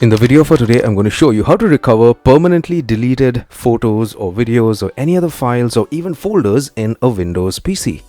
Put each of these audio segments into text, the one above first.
In the video for today, I'm going to show you how to recover permanently deleted photos or videos or any other files or even folders in a Windows PC.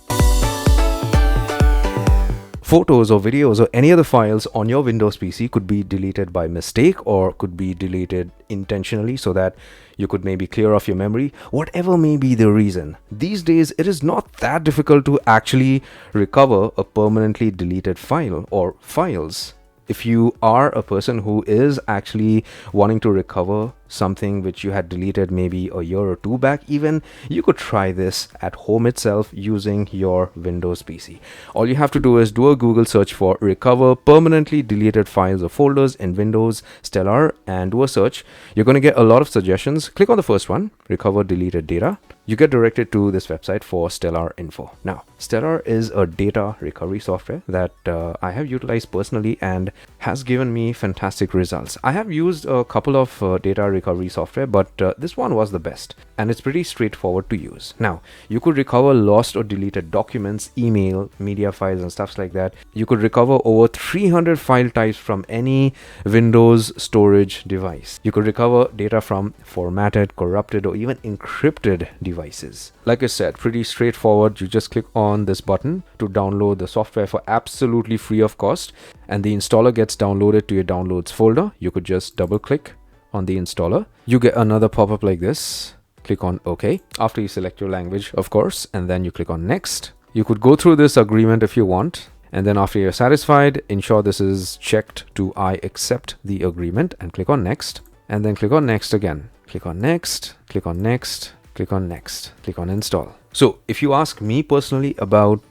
Photos or videos or any other files on your Windows PC could be deleted by mistake or could be deleted intentionally so that you could maybe clear off your memory, whatever may be the reason. These days, it is not that difficult to actually recover a permanently deleted file or files. If you are a person who is actually wanting to recover something which you had deleted maybe a year or two back even, you could try this at home itself using your Windows PC. All you have to do is do a Google search for recover permanently deleted files or folders in Windows Stellar and do a search. You're going to get a lot of suggestions. Click on the first one, recover deleted data. You get directed to this website for Stellar info. Now, Stellar is a data recovery software that I have utilized personally and has given me fantastic results. I have used a couple of data recovery software, but this one was the best and it's pretty straightforward to use. Now, you could recover lost or deleted documents, email, media files and stuff like that. You could recover over 300 file types from any Windows storage device. You could recover data from formatted, corrupted or even encrypted devices. Like I said, pretty straightforward. You just click on this button to download the software for absolutely free of cost, and the installer gets downloaded to your downloads folder. You could just double click on the installer. You get another pop-up like this. Click on OK after you select your language, of course, and then you click on next. You could go through this agreement if you want, and then after you're satisfied, ensure this is checked to I accept the agreement and click on next, and then click on next again. Click on next, click on next, click on next, click on install. So if you ask me personally about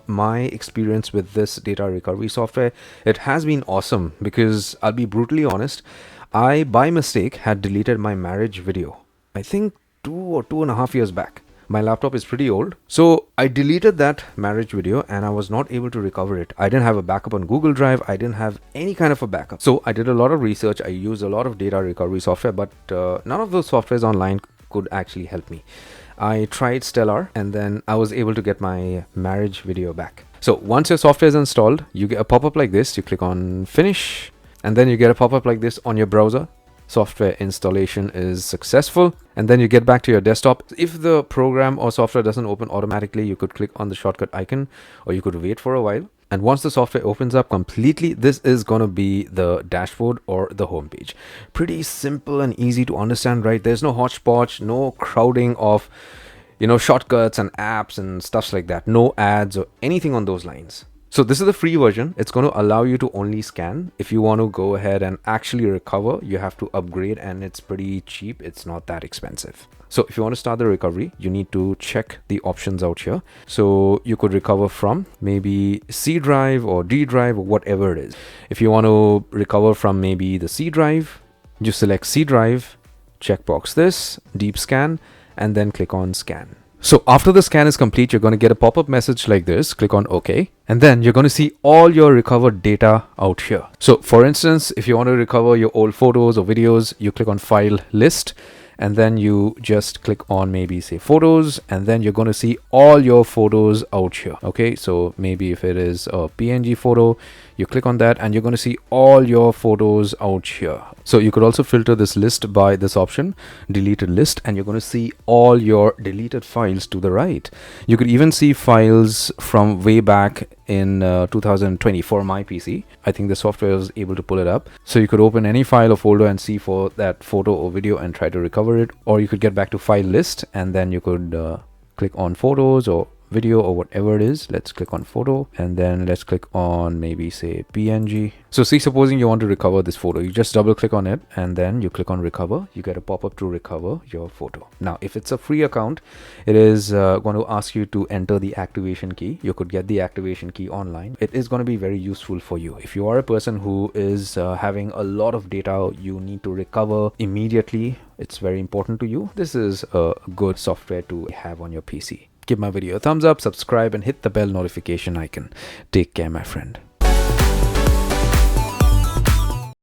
my experience with this data recovery software, it has been awesome because I'll be brutally honest, I by mistake had deleted my marriage video. I think 2 or 2.5 years back. My laptop is pretty old. So I deleted that marriage video and I was not able to recover it. I didn't have a backup on Google Drive. I didn't have any kind of a backup. So I did a lot of research. I used a lot of data recovery software, but none of those softwares online could actually help me. I tried Stellar and then I was able to get my marriage video back. So once your software is installed, you get a pop-up like this. You click on finish and then you get a pop-up like this on your browser. Software installation is successful, and then you get back to your desktop. If the program or software doesn't open automatically, you could click on the shortcut icon or you could wait for a while. And once the software opens up completely, this is going to be the dashboard or the home page. Pretty simple and easy to understand, right? There's no hodgepodge, no crowding of, shortcuts and apps and stuff like that. No ads or anything on those lines. So this is the free version. It's going to allow you to only scan. If you want to go ahead and actually recover, you have to upgrade and it's pretty cheap. It's not that expensive. So if you want to start the recovery, you need to check the options out here. So you could recover from maybe C drive or D drive or whatever it is. If you want to recover from maybe the C drive, you select C drive, checkbox this, deep scan, and then click on scan. So after the scan is complete, you're going to get a pop-up message like this. Click on OK. And then you're going to see all your recovered data out here. So for instance, if you want to recover your old photos or videos, you click on file list. And then you just click on maybe say photos, and then you're going to see all your photos out here. Okay, so maybe if it is a PNG photo, you click on that and you're going to see all your photos out here. So you could also filter this list by this option, deleted list, and you're going to see all your deleted files to the right. You could even see files from way back in 2020 for my PC. I think the software was able to pull it up. So you could open any file or folder and see for that photo or video and try to recover it, or you could get back to file list and then you could click on photos or video or whatever it is. Let's click on photo and then let's click on maybe say PNG. So see, supposing you want to recover this photo, you just double click on it and then you click on recover. You get a pop-up to recover your photo. Now if it's a free account, it is going to ask you to enter the activation key. You could get the activation key online. It is going to be very useful for you if you are a person who is having a lot of data you need to recover immediately. It's very important to you. This is a good software to have on your PC. Give my video a thumbs up, subscribe and hit the bell notification icon. Take care, my friend.